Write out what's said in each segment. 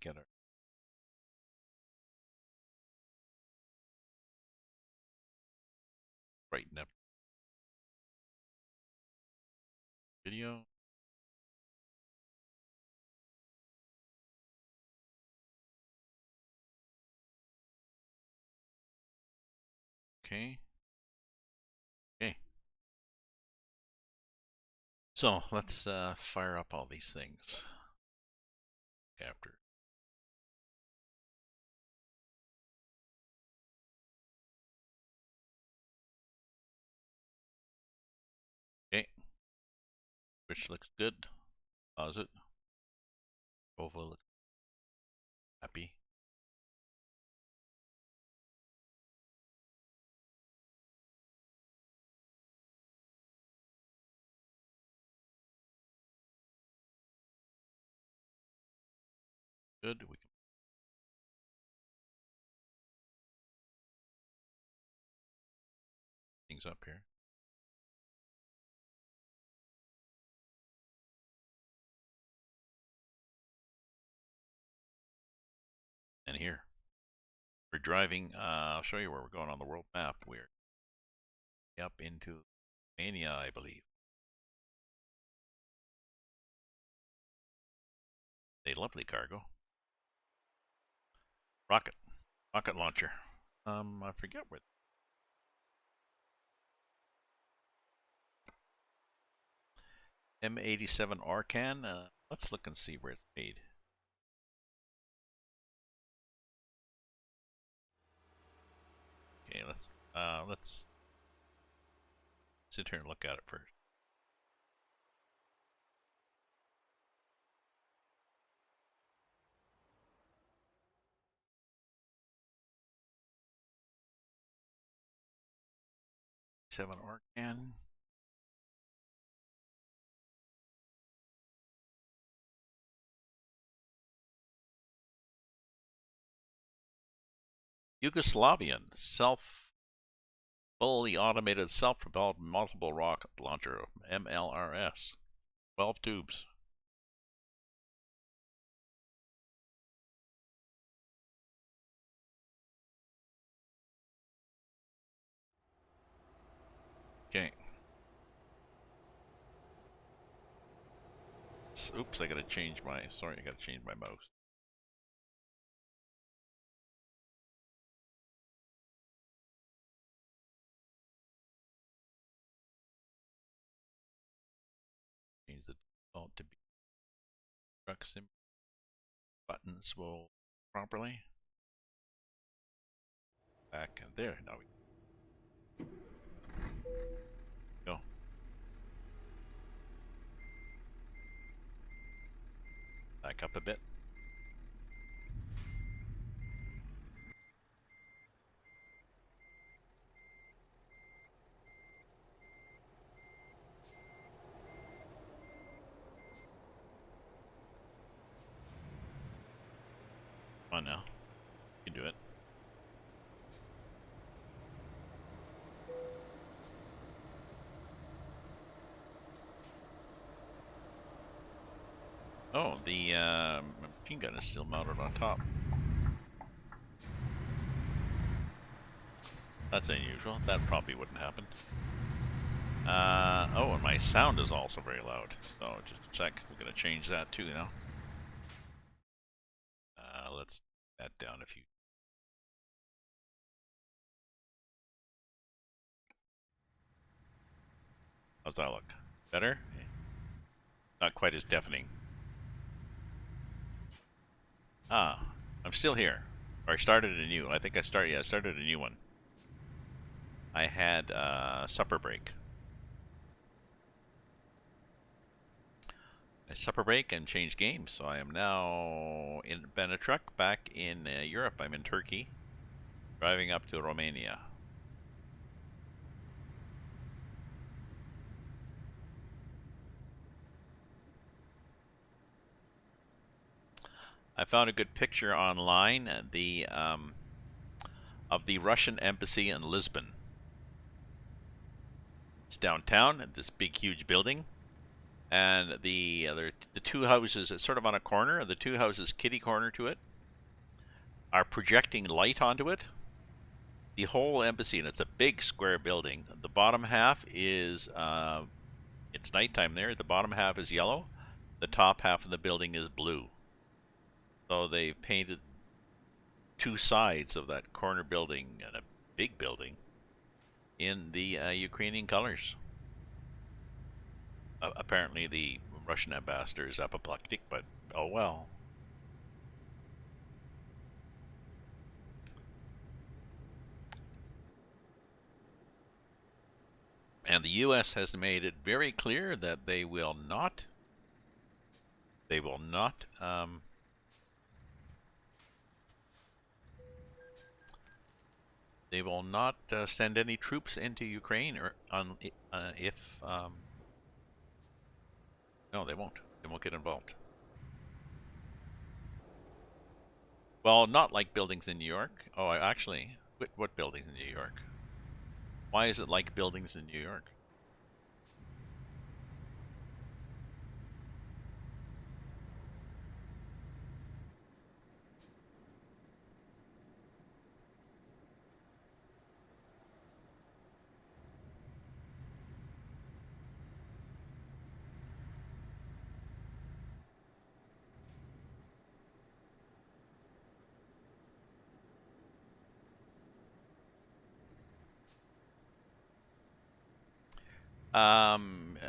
get our brighten up video. Okay. Okay. So let's fire up all these things after. Okay. Which looks good. Pause it. Profile looks happy. Good. We can things up here. And here. We're driving. I'll show you where we're going on the world map. We're up into Mania, I believe. A lovely cargo. Rocket. Rocket launcher. I forget where. M87 Arcan. Let's look and see where it's made. Okay, let's sit here and look at it first. Seven Arcan. Yugoslavian fully automated self-propelled multiple rocket launcher, MLRS. 12 tubes. Okay. Oops, I gotta change my, sorry, I gotta change my mouse. Change the default to be truck sim. Buttons will properly. Back and there, now we go. Back up a bit. Come on now. You can do it. Oh, the machine gun is still mounted on top. That's unusual. That probably wouldn't happen. Oh, and my sound is also very loud. So just a sec. We're going to change that too now. Let's add that down a few. How's that look? Better? Not quite as deafening. Ah, I'm still here. Or I started a new. I think I started a new one. I had supper break. A supper break and change games. So I am now in Benetruck, back in Europe. I'm in Turkey, driving up to Romania. I found a good picture online of the Russian embassy in Lisbon. It's downtown at this big, huge building. and the two houses, it's sort of on a corner. The two houses, kitty corner to it, are projecting light onto it. The whole embassy, and it's a big square building. The bottom half is it's nighttime there. The bottom half is yellow. The top half of the building is blue. So they painted two sides of that corner building, and a big building, in the Ukrainian colors. Apparently the Russian ambassador is apoplectic, but oh well. And the U.S. has made it very clear that they will not send any troops into Ukraine, or if no, they won't. They won't get involved. Well, not like buildings in New York. Oh, actually, what buildings in New York? Why is it like buildings in New York?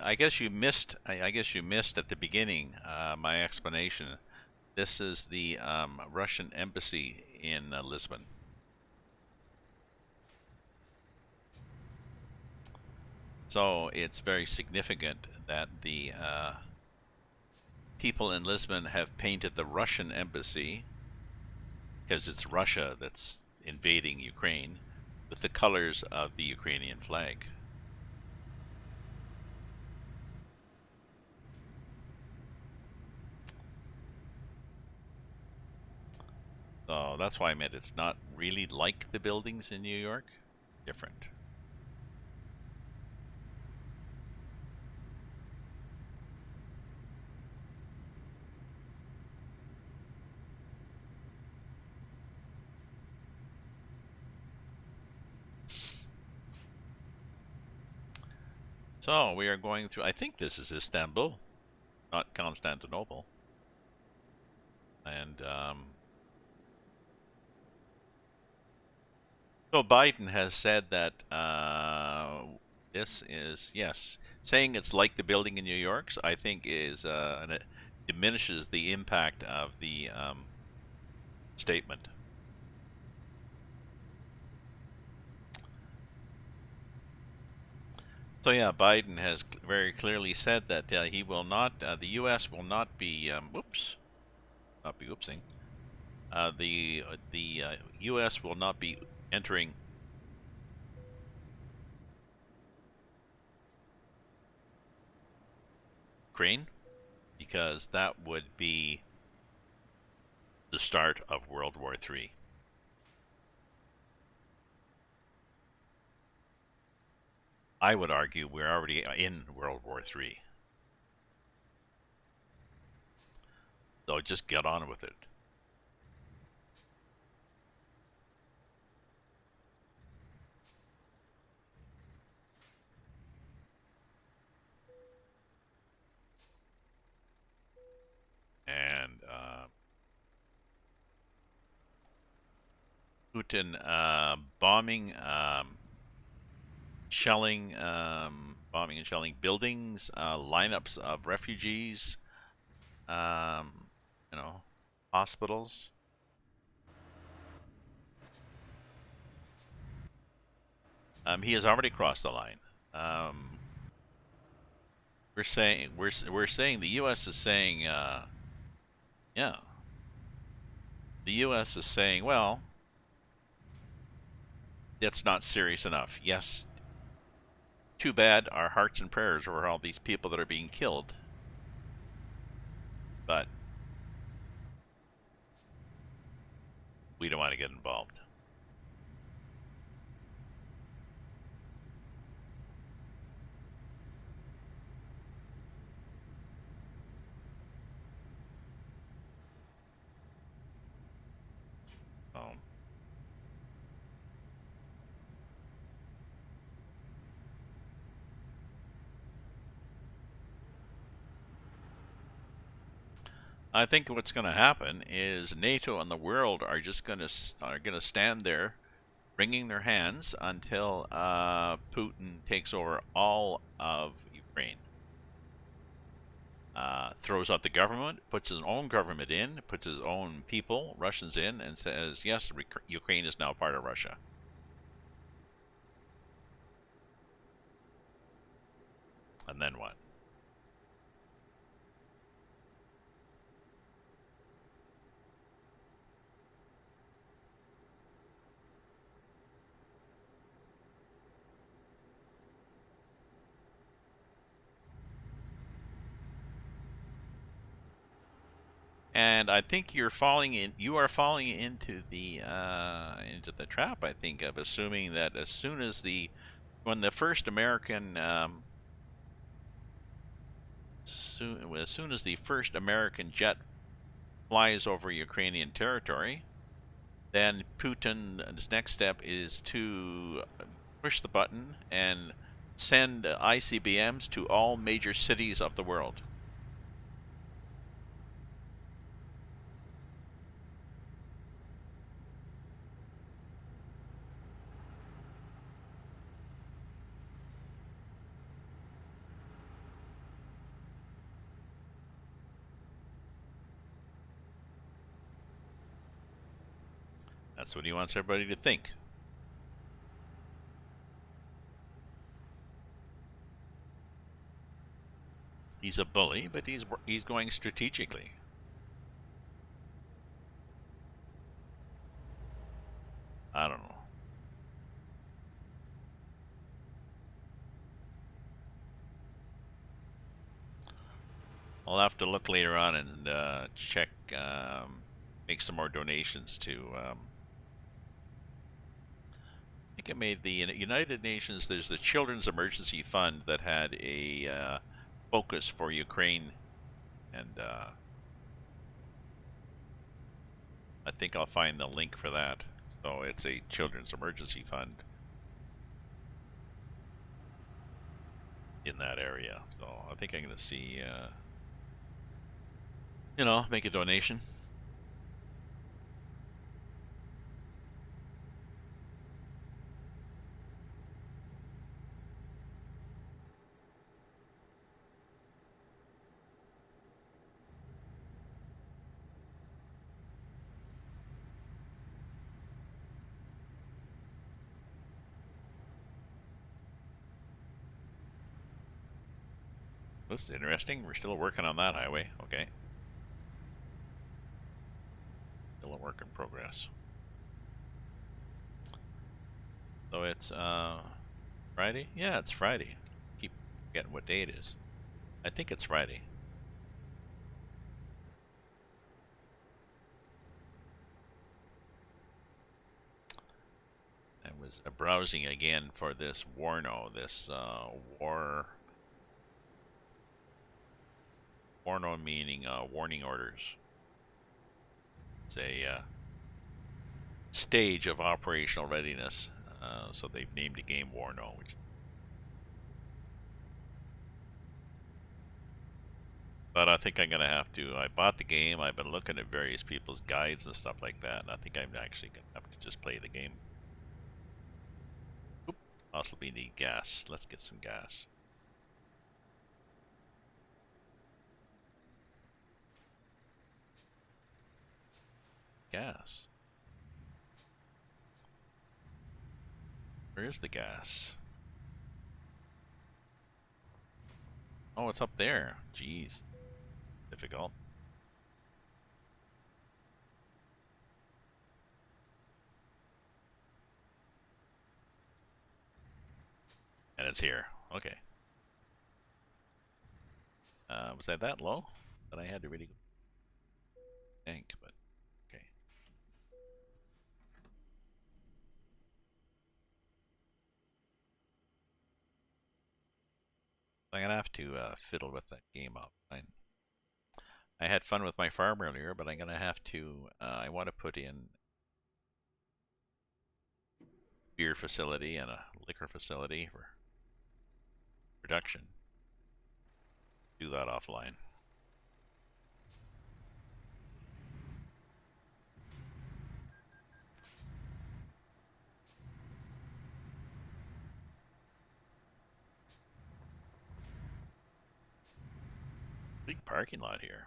I guess you missed. I guess you missed at the beginning my explanation. This is the Russian embassy in Lisbon. So it's very significant that the people in Lisbon have painted the Russian embassy, because it's Russia that's invading Ukraine, with the colors of the Ukrainian flag. So that's why I meant it's not really like the buildings in New York. Different. So we are going through, I think this is Istanbul, not Constantinople. And so Biden has said that this is, yes, saying it's like the building in New York's, I think is, and it diminishes the impact of the statement. So yeah, Biden has very clearly said that he will not, the U.S. will not be, not be oopsing. The U.S. will not be entering Ukraine, because that would be the start of World War III. I would argue we're already in World War III. So just get on with it. And Putin bombing, shelling, bombing and shelling buildings, lineups of refugees, you know, hospitals. He has already crossed the line. We're saying the U.S. is saying, yeah, the U.S. is saying, well, that's not serious enough. Yes, too bad. Our hearts and prayers are for all these people that are being killed, but we don't want to get involved. I think what's going to happen is NATO and the world are just going to stand there, wringing their hands until Putin takes over all of Ukraine, throws out the government, puts his own government in, puts his own people, Russians in, and says, yes, Ukraine is now part of Russia. And then what? And I think you are falling into the trap, I think, of assuming that as soon as when the first American as soon as the first American jet flies over Ukrainian territory, then Putin's next step is to push the button and send ICBMs to all major cities of the world. That's what he wants everybody to think. He's a bully, but he's going strategically. I don't know. I'll have to look later on and check, make some more donations to. I think I made the United Nations. There's the Children's Emergency Fund that had a focus for Ukraine, and I think I'll find the link for that. So it's a Children's Emergency Fund in that area. So I think I'm going to see, make a donation. This is interesting. We're still working on that highway. Okay. Still a work in progress. So it's Friday? Yeah, it's Friday. Keep forgetting what day it is. I think it's Friday. I was browsing again for this Warno, this Warno meaning warning orders. It's a stage of operational readiness. So they've named the game Warno, which. But I think I'm gonna have to. I bought the game. I've been looking at various people's guides and stuff like that, and I think I'm actually gonna have to just play the game. Oop. Also, we need gas. Let's get some gas. Gas. Where is the gas? Oh, it's up there. Jeez. Difficult. And it's here. Okay. Was I that low? That I had to really think, but okay. I'm gonna have to fiddle with that game up. I had fun with my farm earlier, but I'm gonna have to. I want to put in beer facility and a liquor facility for production. Do that offline. big parking lot here.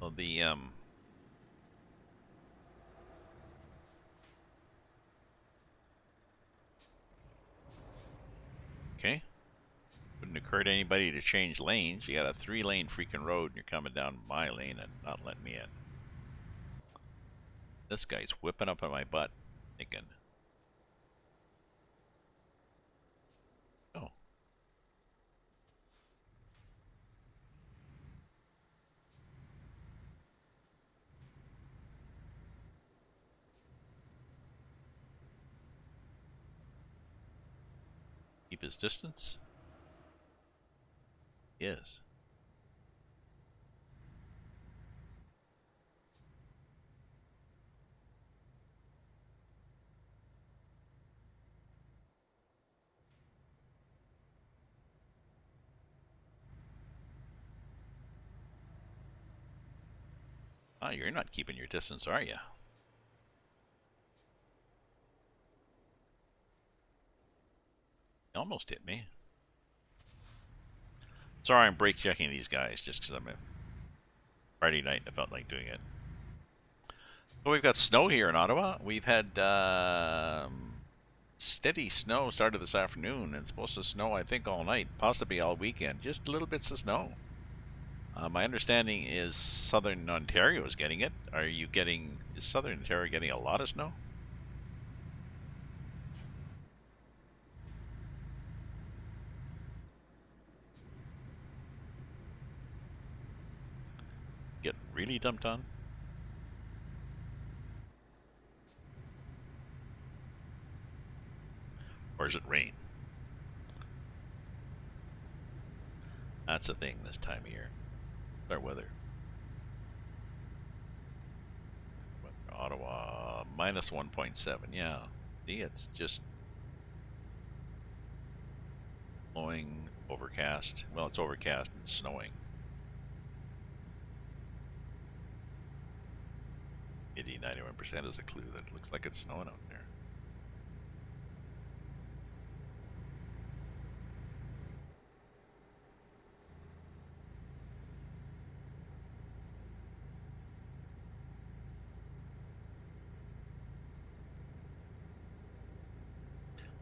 Well, okay. Wouldn't occur to anybody to change lanes. You got a 3-lane freaking road and you're coming down my lane and not letting me in. This guy's whipping up on my butt, thinking, oh, keep his distance? Yes. Oh, you're not keeping your distance, are you? Almost hit me. Sorry, I'm brake checking these guys just because I'm a Friday night and I felt like doing it. So we've got snow here in Ottawa. We've had steady snow started this afternoon, and it's supposed to snow, I think, all night, possibly all weekend. Just little bits of snow. My understanding is southern Ontario is getting it. Is southern Ontario getting a lot of snow? Get really dumped on? Or is it rain? That's the thing this time of year. Our weather. Ottawa, minus 1.7. Yeah. See, it's just blowing, overcast. Well, it's overcast and snowing. 91% is a clue that it looks like it's snowing out there.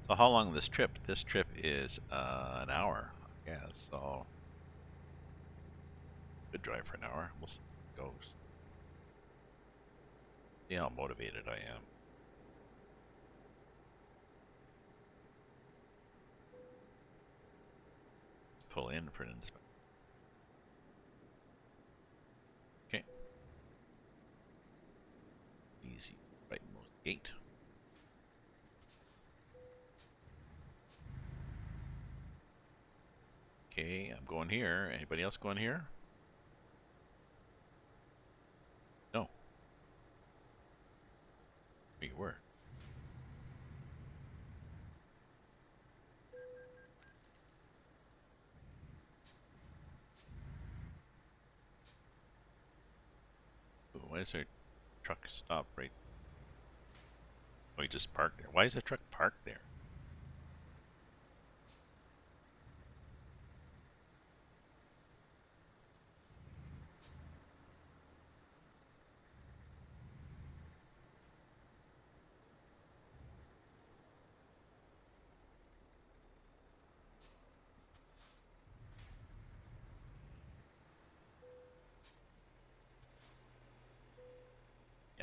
So how long this trip? This trip is an hour. Yeah, so good drive for an hour. We'll see how it goes. See how motivated I am. Pull in for an inspection. Okay. Easy. Rightmost gate. Okay, I'm going here. Anybody else going here? No. You were. Ooh, why is there a truck stop right? Oh, he just parked there. Why is the truck parked there?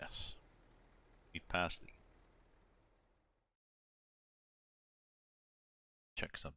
Yes. We've passed the check something.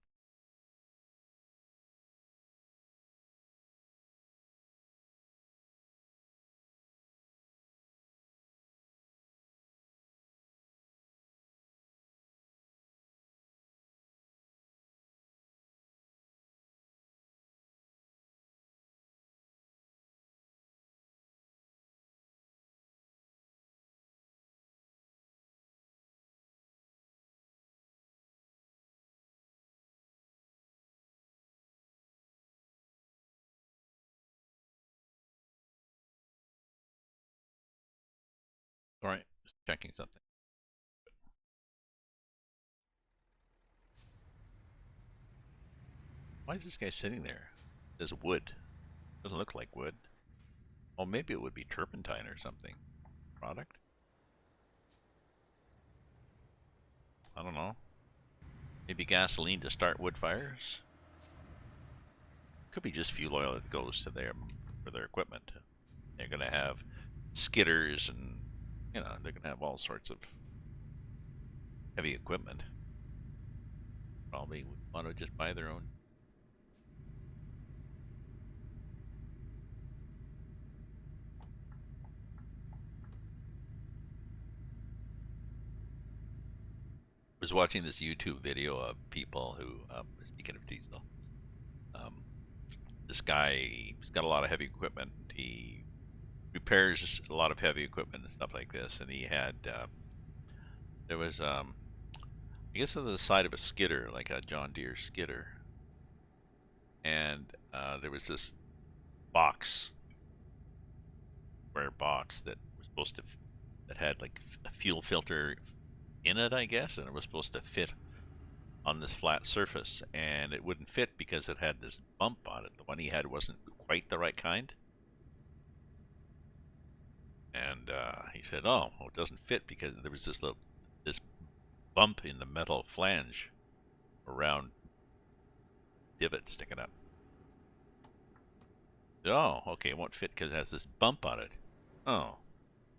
All right, just checking something. Why is this guy sitting there? There's wood. Doesn't look like wood. Oh, maybe it would be turpentine or something. Product? I don't know. Maybe gasoline to start wood fires? Could be just fuel oil that goes to for their equipment. They're going to have skidders and, they're going to have all sorts of heavy equipment. Probably would want to just buy their own. I was watching this YouTube video of people who, speaking of diesel, um, this guy, he's got a lot of heavy equipment. He repairs a lot of heavy equipment and stuff like this. And he had, there was, I guess on the side of a skidder, like a John Deere skidder. And there was this box, square box that was supposed to, that had like a fuel filter in it, I guess, and it was supposed to fit on this flat surface, and it wouldn't fit because it had this bump on it. The one he had wasn't quite the right kind. And he said, "Oh, well, it doesn't fit because there was this bump in the metal flange around divot sticking up." Oh, okay, it won't fit because it has this bump on it. Oh,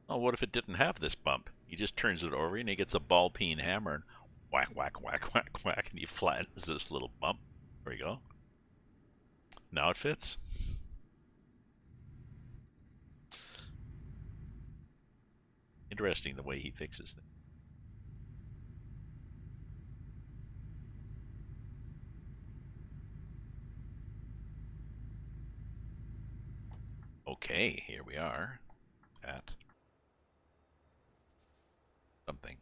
what if it didn't have this bump? He just turns it over and he gets a ball peen hammer and whack, whack, whack, whack, whack, and he flattens this little bump. There you go. Now it fits. Interesting the way he fixes things. Okay, here we are at something.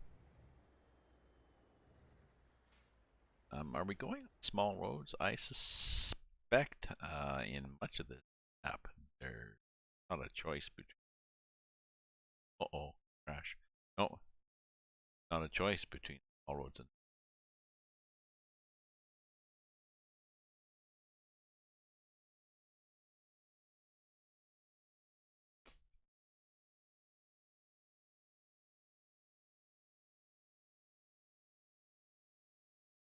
Are we going on small roads? I suspect in much of the app there's not a choice between. Uh-oh, crash. No, not a choice between small roads and.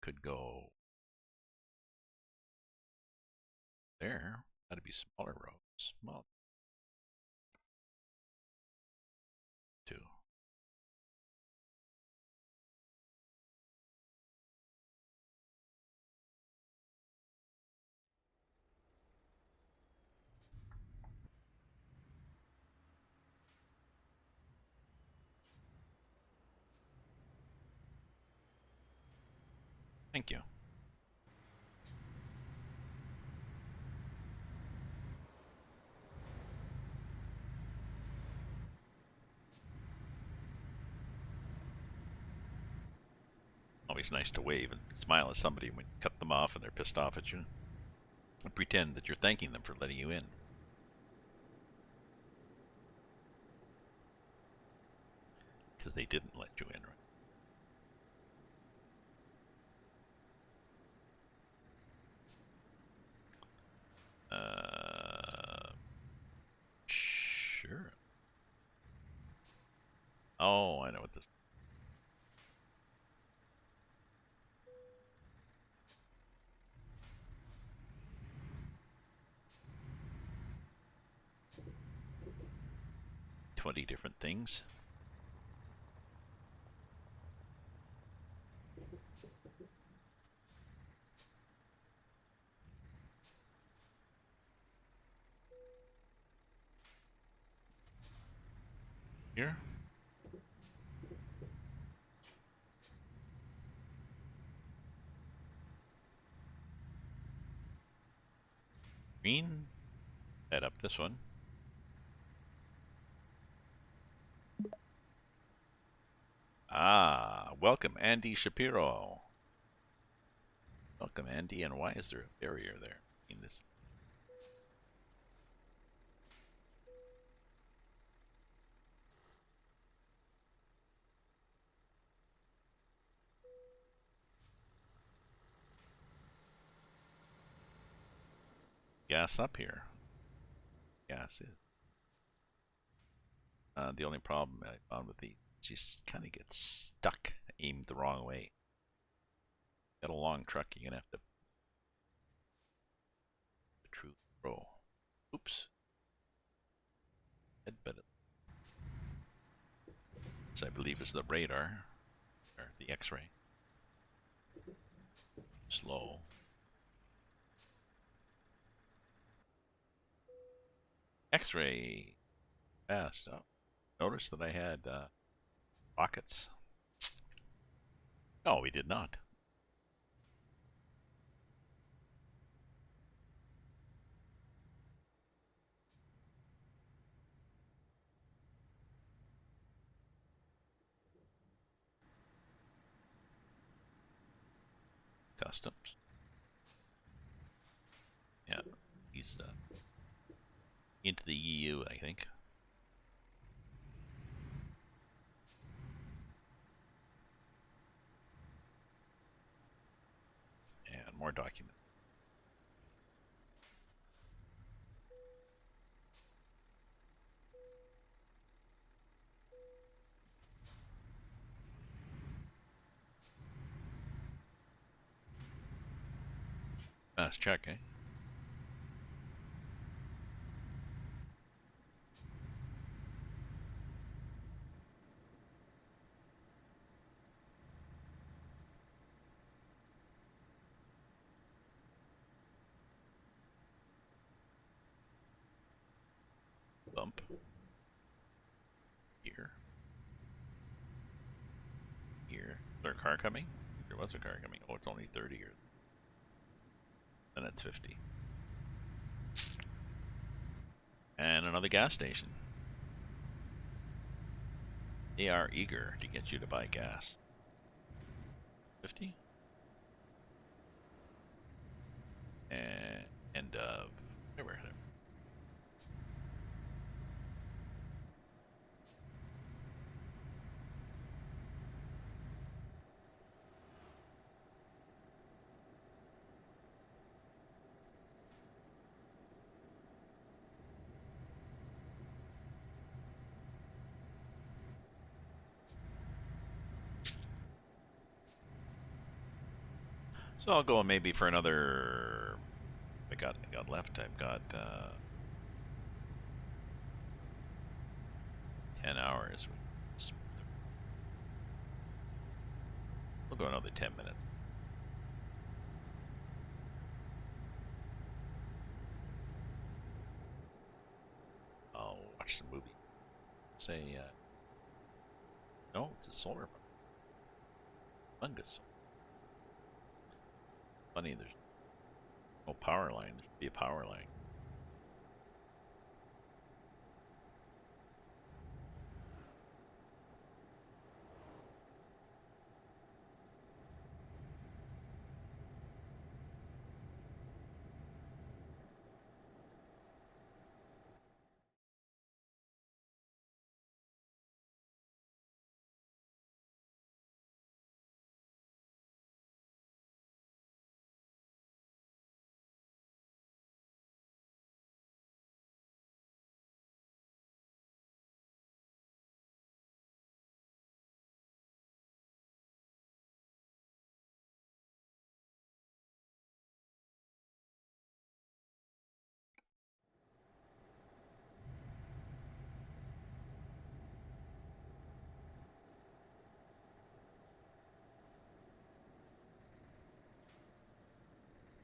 Could go there. That'd be smaller roads. Small too. Thank you. Always nice to wave and smile at somebody when you cut them off and they're pissed off at you. And pretend that you're thanking them for letting you in. Because they didn't let you in, right? Sure. Oh, I know what this. 20 different things. Here. Green. Head up this one. Ah, welcome, Andy Shapiro. Welcome, Andy. And why is there a barrier there in this? gas up here. Gas is. The only problem I found with these is you kind of get stuck aimed the wrong way. Got a long truck, you're gonna have to the true pro. Oops. But this I believe is the radar or the X-ray. Slow. X-ray. Fast. Oh, notice that I had rockets. No, we did not. Customs. Yeah, he's into the EU, I think. And more documents. Let's check, eh? Bump. Here. Here. Is there a car coming? There was a car coming. Oh, it's only 30 or then it's 50. And another gas station. They are eager to get you to buy gas. 50? And end of whatever. So I'll go maybe for another. I got left. I've got 10 hours. We'll go another 10 minutes. I'll watch some movie. Say, no, it's a solar fungus. Funny, there's no power line. There should be a power line.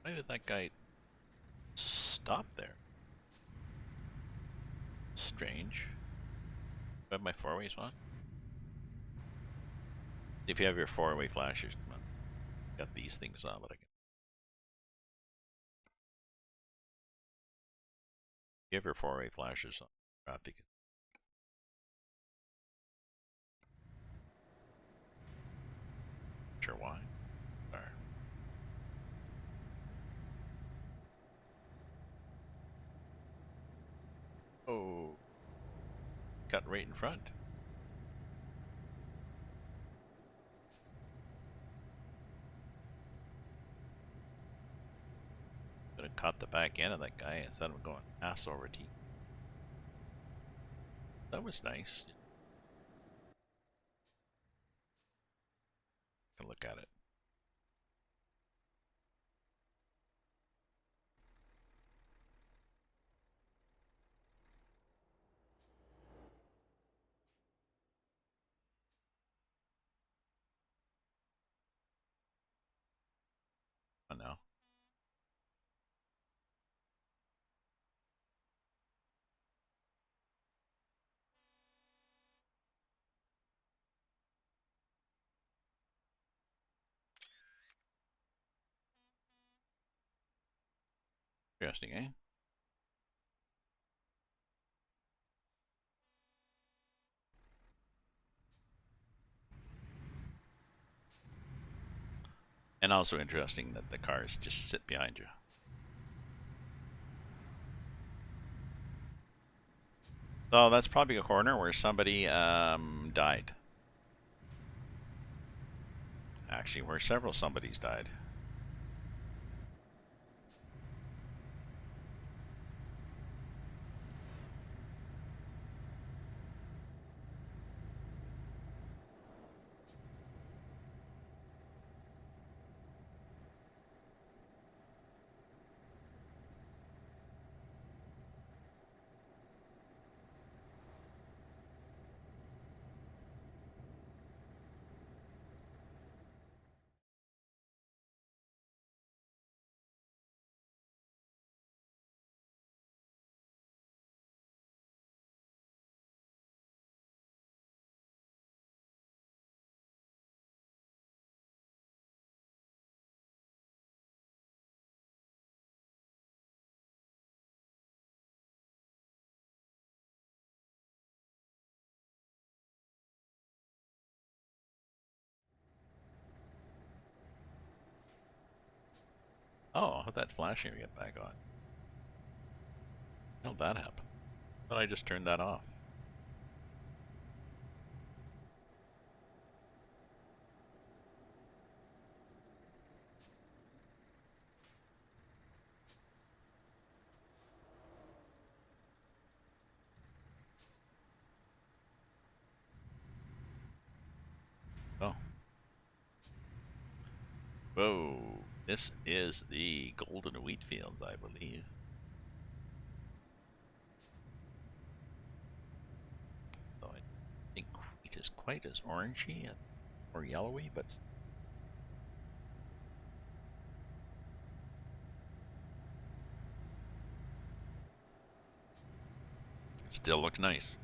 Why did that guy stop there? Strange. Do I have my four-ways on? If you have your four-way flashers, come on. Got these things on, but I can. You have your four-way flashers on. Traffic. Sure why. Sorry. Oh. Cut right in front. Gonna caught the back end of that guy instead of going ass over tea. That was nice. Can look at it. Oh no. Interesting, eh? And also interesting that the cars just sit behind you. So that's probably a corner where somebody died. Actually, where several somebodies died. Oh, how'd that flashing get back on? How'd that happen? Thought I just turned that off. Oh. Whoa. This is the golden wheat fields, I believe. Though I think wheat is quite as orangey or yellowy, but still looks nice.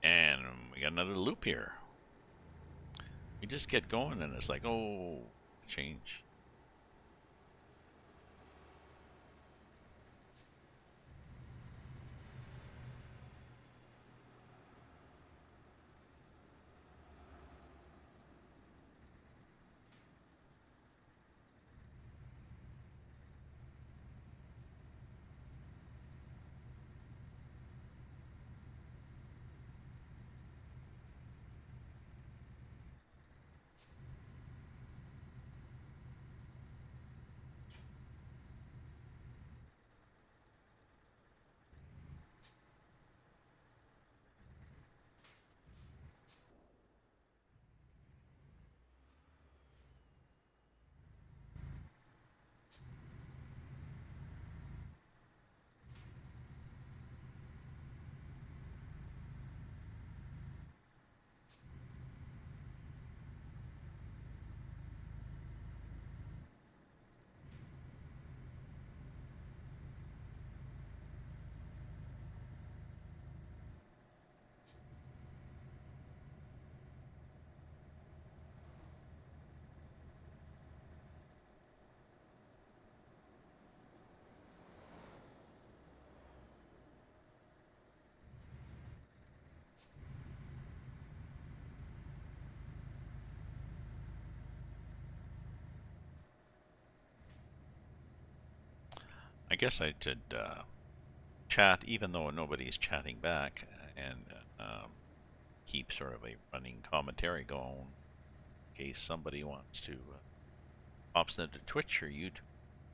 And we got another loop here. You just get going and it's like, oh, change. guess I should chat, even though nobody's chatting back, and keep sort of a running commentary going in case somebody wants to pops into Twitch or YouTube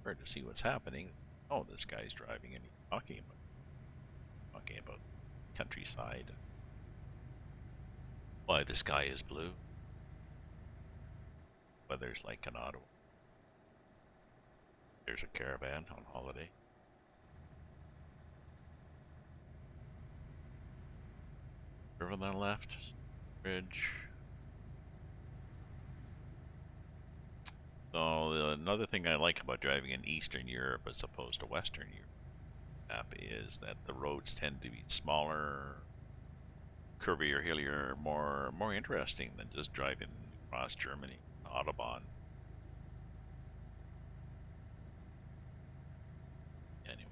or to see what's happening. Oh, this guy's driving and he's talking about countryside. Why the sky is blue. Weather's like an Ottawa. There's a caravan on holiday. Curve on the left, bridge. So another thing I like about driving in Eastern Europe as opposed to Western Europe is that the roads tend to be smaller, curvier, hillier, more interesting than just driving across Germany, Autobahn. Anyway.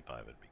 Five would be.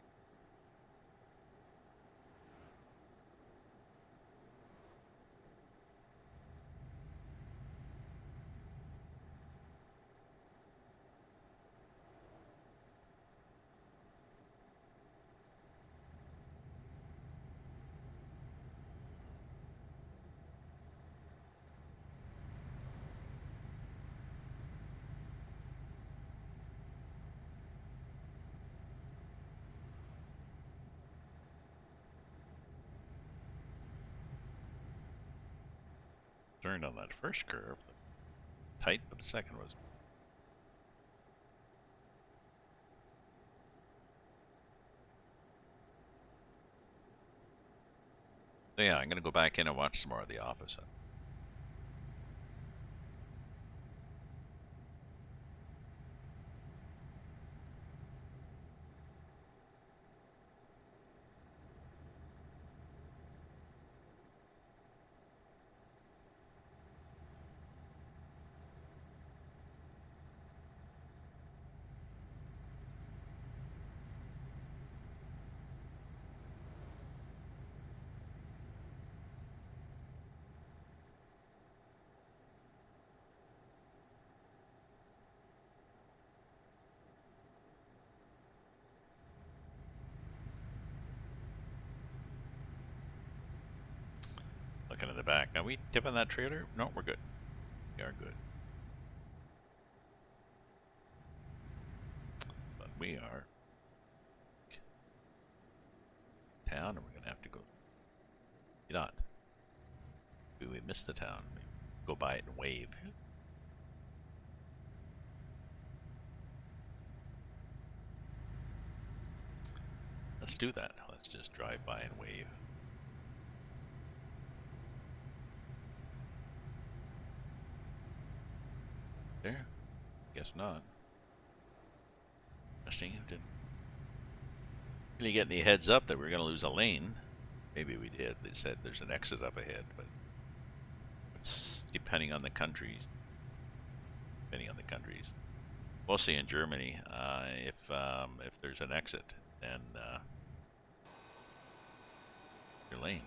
Turned on that first curve, tight, but the second was. So yeah, I'm gonna go back in and watch some more of The Office. Looking at the back. Are we tipping that trailer? No, we're good. We are good. But we are town, and we're gonna have to go. Get on. Do we miss the town? We go by it and wave. Let's do that. Let's just drive by and wave. There? Guess not. Interesting. Didn't really get any heads up that we were going to lose a lane. Maybe we did. They said there's an exit up ahead, but it's depending on the countries. Mostly in Germany, if there's an exit, then your lane.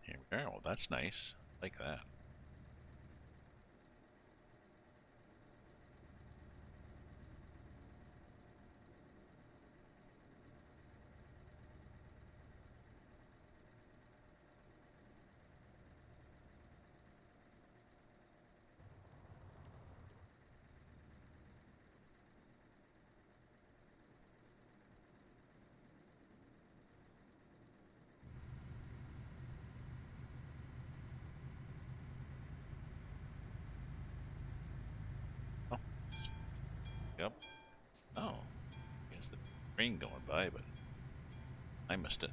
Here we are. Well, that's nice. Like that. Oh, yep. Oh, there's the train going by, but I missed it.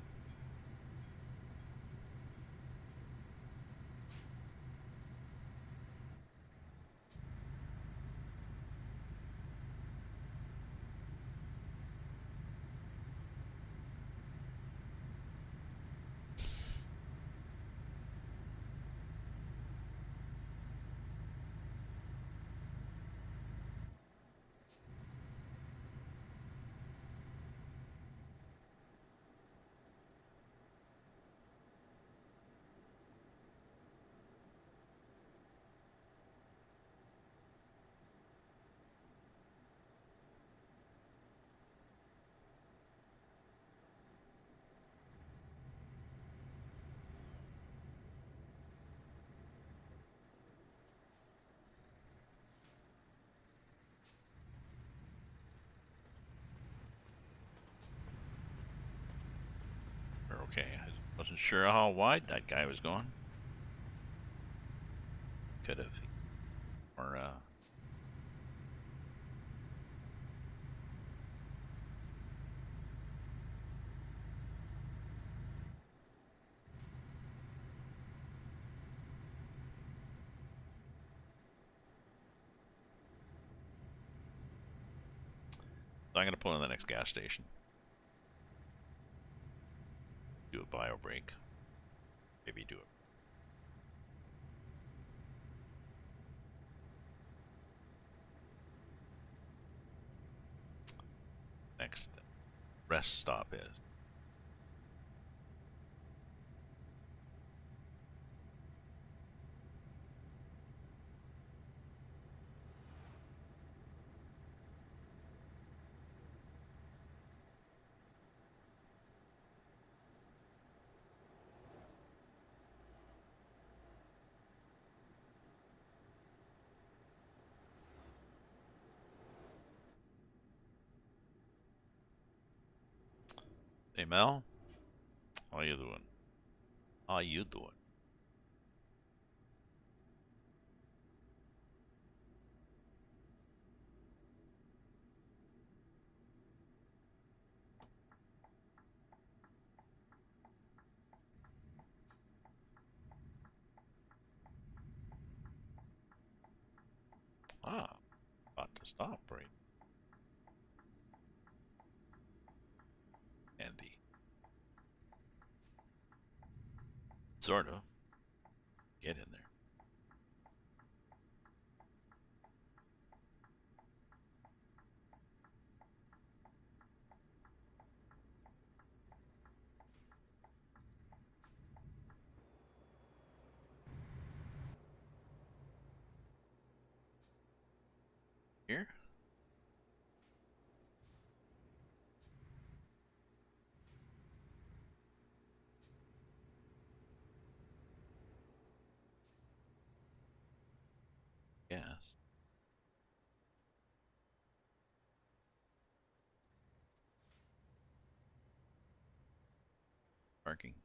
okay. I wasn't sure how wide that guy was going. Could have. Or, so I'm going to pull in the next gas station. Do a bio break. Maybe do it. Next rest stop is. Hey Mel, how you doing? How you doing? Ah, about to stop right. Andy. Sort of. Get in there. Here? Yes. Parking.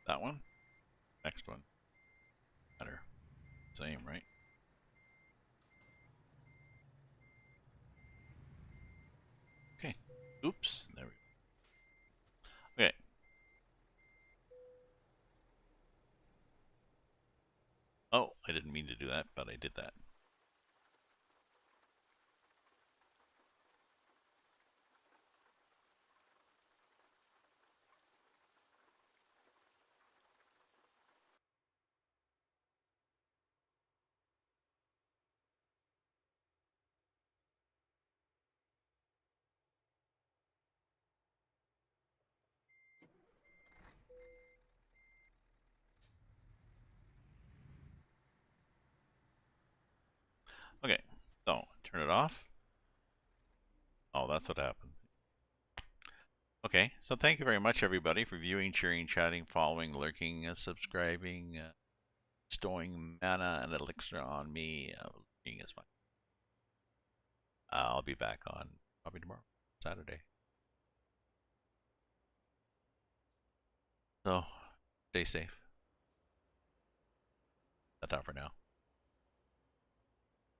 That one? Next one. Better. Same, right? Okay. Oops. There we go. Okay. Oh, I didn't mean to do that, but I did that. Okay. So, turn it off. Oh, that's what happened. Okay. So, thank you very much, everybody, for viewing, cheering, chatting, following, lurking, subscribing, stowing mana and elixir on me. Lurking is fine. I'll be back on probably tomorrow, Saturday. So, stay safe. That's all for now.